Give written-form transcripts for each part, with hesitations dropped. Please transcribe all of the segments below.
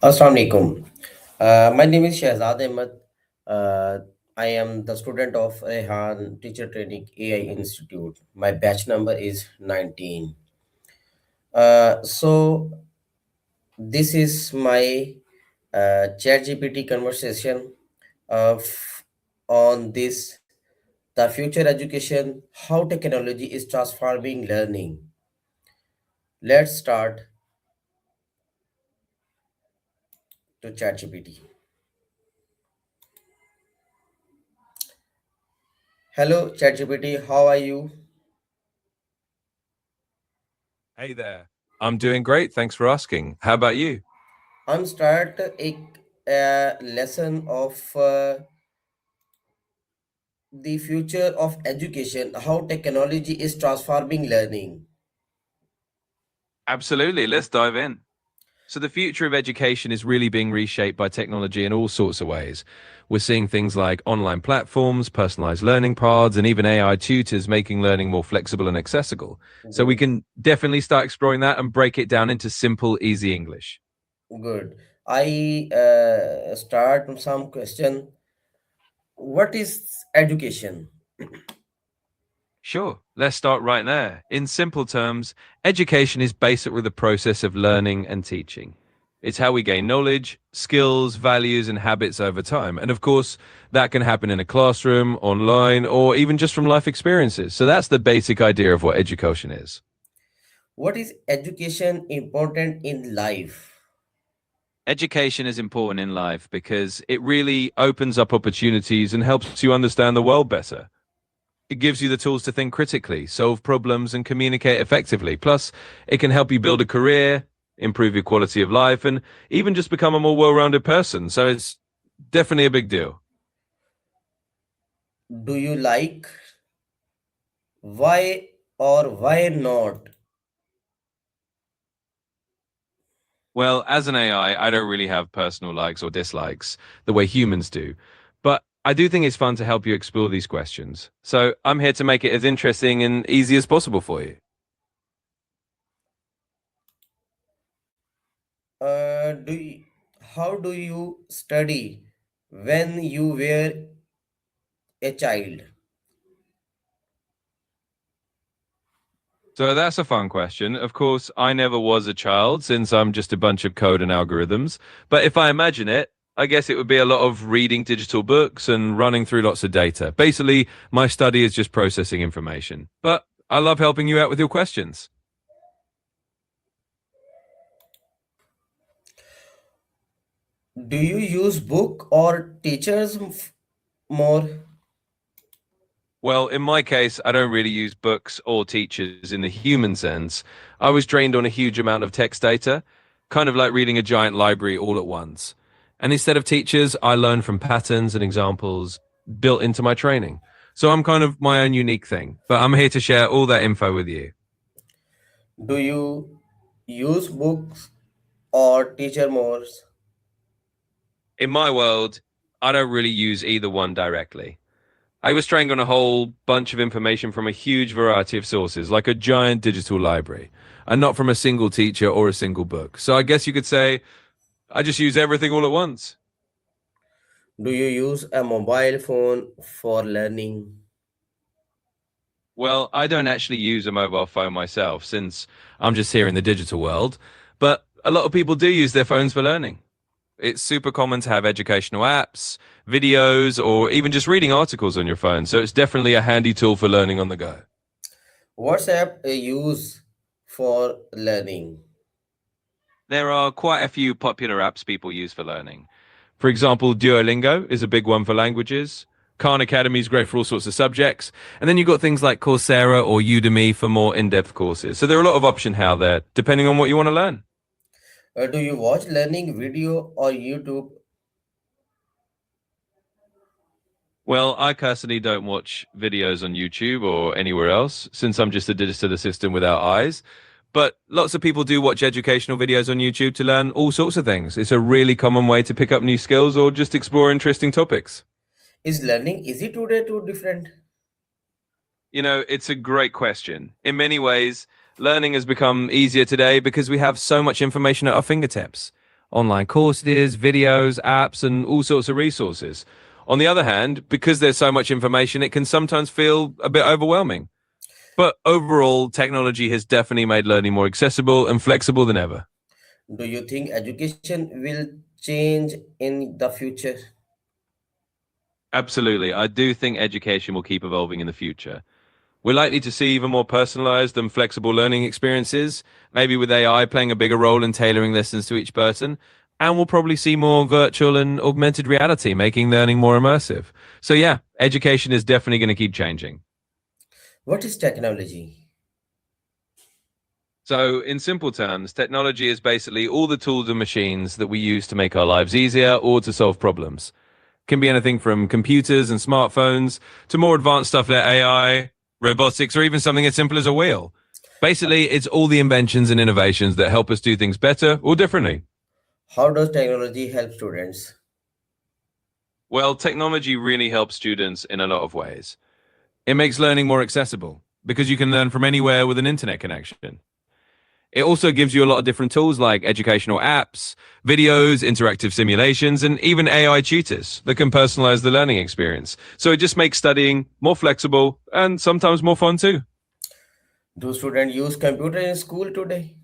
Assalamu alaikum. My name is Shahzad Ahmed. Uh, I am the student of Rehan Teacher Training AI Institute. My batch number is 19. So this is my ChatGPT conversation on this the future education, how technology is transforming learning. Let's start to ChatGPT. Hello ChatGPT, how are you? Hey there. I'm doing great. Thanks for asking. How about you? I'm start a lesson of the future of education, how technology is transforming learning. Absolutely. Let's dive in. So, the future of education is really being reshaped by technology in all sorts of ways. We're seeing things like online platforms, personalized learning paths, and even AI tutors making learning more flexible and accessible. So, we Good, can definitely start exploring that and break it down into simple, easy English. good. I start some question. What is education? Sure. Let's start right there. In simple terms, education is basically the process of learning and teaching. It's how we gain knowledge, skills, values, and habits over time. And of course, that can happen in a classroom, online, or even just from life experiences. So that's the basic idea of what education is. What is education important in life? Education is important in life because it really opens up opportunities and helps you understand the world better. It gives you the tools to think critically, solve problems, and communicate effectively. Plus, it can help you build a career, improve your quality of life, and even just become a more well rounded person. So it's definitely a big deal. Do you like? Why or why not? Well, as an AI, I don't really have personal likes or dislikes the way humans do. But I do think it's fun to help you explore these questions. So I'm here to make it as interesting and easy as possible for you. Do you, how do you study when you were a child? So that's a fun question. Of course, I never was a child since I'm just a bunch of code and algorithms. But if I imagine it, I guess it would be a lot of reading digital books and running through lots of data. Basically, my study is just processing information. But I love helping you out with your questions. Do you use book or teachers more? Well, in my case, I don't really use books or teachers in the human sense. I was trained on a huge amount of text data, kind of like reading a giant library all at once. And instead of teachers, I learn from patterns and examples built into my training. So I'm kind of my own unique thing, but I'm here to share all that info with you. Do you use books or teacher more? In my world, I don't really use either one directly. I was trained on a whole bunch of information from a huge variety of sources, like a giant digital library, and not from a single teacher or a single book. So I guess you could say I just use everything all at once. Do you use a mobile phone for learning? Well, I don't actually use a mobile phone myself since I'm just here in the digital world, but a lot of people do use their phones for learning. It's super common to have educational apps, videos, or even just reading articles on your phone. So it's definitely a handy tool for learning on the go. WhatsApp use for learning. There are quite a few popular apps people use for learning. For example, Duolingo is a big one for languages. Khan Academy is great for all sorts of subjects. And then you've got things like Coursera or Udemy for more in depth courses. So there are a lot of options out there, depending on what you want to learn. Do you watch learning video or YouTube? Well, I personally don't watch videos on YouTube or anywhere else since I'm just a digital assistant without eyes. But lots of people do watch educational videos on YouTube to learn all sorts of things. It's a really common way to pick up new skills or just explore interesting topics. Is learning easy today too different? It's a great question. In many ways, learning has become easier today because we have so much information at our fingertips. online courses, videos, apps, and all sorts of resources. On the other hand, because there's so much information, it can sometimes feel a bit overwhelming. But overall, technology has definitely made learning more accessible and flexible than ever. Do you think education will change in the future? Absolutely. I do think education will keep evolving in the future. We're likely to see even more personalized and flexible learning experiences, maybe with AI playing a bigger role in tailoring lessons to each person. And we'll probably see more virtual and augmented reality, making learning more immersive. So, yeah, education is definitely going to keep changing. What is technology? So, in simple terms, technology is basically all the tools and machines that we use to make our lives easier or to solve problems. Can be anything from computers and smartphones to more advanced stuff like AI, robotics, or even something as simple as a wheel. Basically, it's all the inventions and innovations that help us do things better or differently. How does technology help students? Well, technology really helps students in a lot of ways. It makes learning more accessible because you can learn from anywhere with an internet connection. It also gives you a lot of different tools like educational apps, videos, interactive simulations, and even AI tutors that can personalize the learning experience. So it just makes studying more flexible and sometimes more fun too. Do students use computer in school today?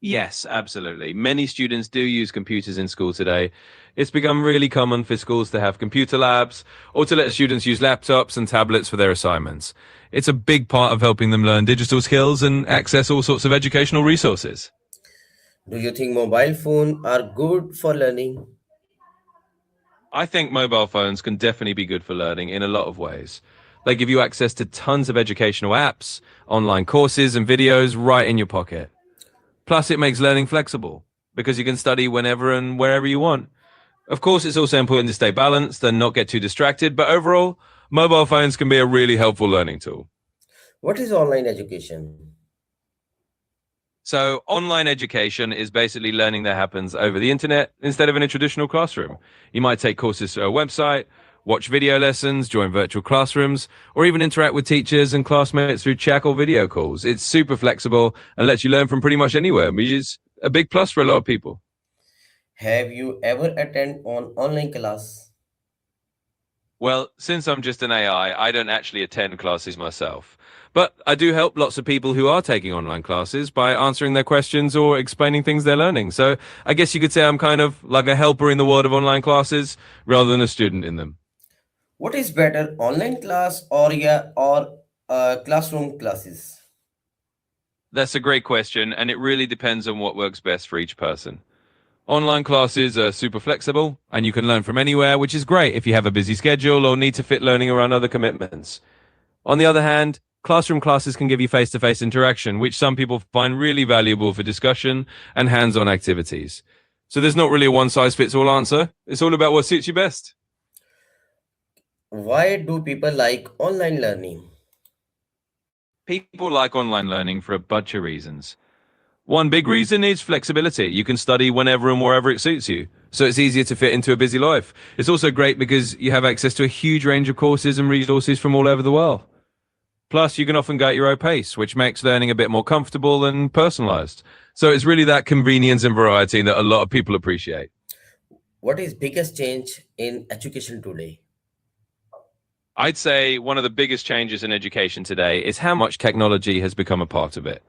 Yes, absolutely. Many students do use computers in school today. It's become really common for schools to have computer labs or to let students use laptops and tablets for their assignments. It's a big part of helping them learn digital skills and access all sorts of educational resources. Do you think mobile phones are good for learning? I think mobile phones can definitely be good for learning in a lot of ways. They give you access to tons of educational apps, online courses, and videos right in your pocket. Plus, it makes learning flexible because you can study whenever and wherever you want. Of course, it's also important to stay balanced and not get too distracted, but overall, mobile phones can be a really helpful learning tool. What is online education? So, online education is basically learning that happens over the internet instead of in a traditional classroom. You might take courses through a website, watch video lessons, join virtual classrooms, or even interact with teachers and classmates through chat or video calls. It's super flexible and lets you learn from pretty much anywhere, which is a big plus for a lot of people. Have you ever attended an online class? Well, since I'm just an AI, I don't actually attend classes myself. But I do help lots of people who are taking online classes by answering their questions or explaining things they're learning. So I guess you could say I'm kind of like a helper in the world of online classes rather than a student in them. What is better, online class or classroom classes? That's a great question, and it really depends on what works best for each person. Online classes are super flexible, and you can learn from anywhere, which is great if you have a busy schedule or need to fit learning around other commitments. On the other hand, classroom classes can give you face to face interaction, which some people find really valuable for discussion and hands on activities. So there's not really a one size fits all answer. It's all about what suits you best. Why do people like online learning? People like online learning for a bunch of reasons. One big reason is flexibility. You can study whenever and wherever it suits you. So it's easier to fit into a busy life. It's also great because you have access to a huge range of courses and resources from all over the world. Plus, you can often go at your own pace, which makes learning a bit more comfortable and personalized. So it's really that convenience and variety that a lot of people appreciate. What is biggest change in education today? I'd say one of the biggest changes in education today is how much technology has become a part of it.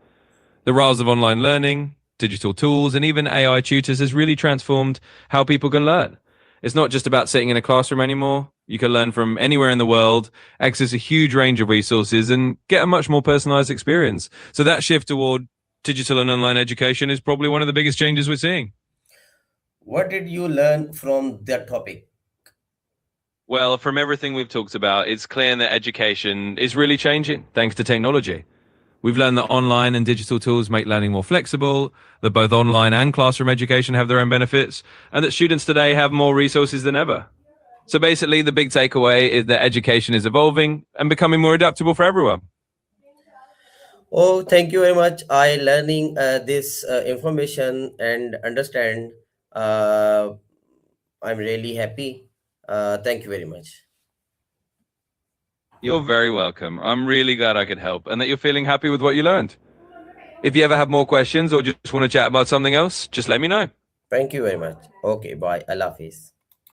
The rise of online learning, digital tools, and even AI tutors has really transformed how people can learn. It's not just about sitting in a classroom anymore. You can learn from anywhere in the world, access a huge range of resources, and get a much more personalized experience. So that shift toward digital and online education is probably one of the biggest changes we're seeing. What did you learn from that topic? Well, from everything we've talked about, it's clear that education is really changing thanks to technology. We've learned that online and digital tools make learning more flexible, that both online and classroom education have their own benefits, and that students today have more resources than ever. So basically, the big takeaway is that education is evolving and becoming more adaptable for everyone. Oh, thank you very much. I learning this information and understand. Uh, I'm really happy. Thank you very much. You're very welcome. I'm really glad I could help and that you're feeling happy with what you learned. If you ever have more questions or just want to chat about something else, just let me know. Thank you very much. Okay, bye. Allah Hafiz.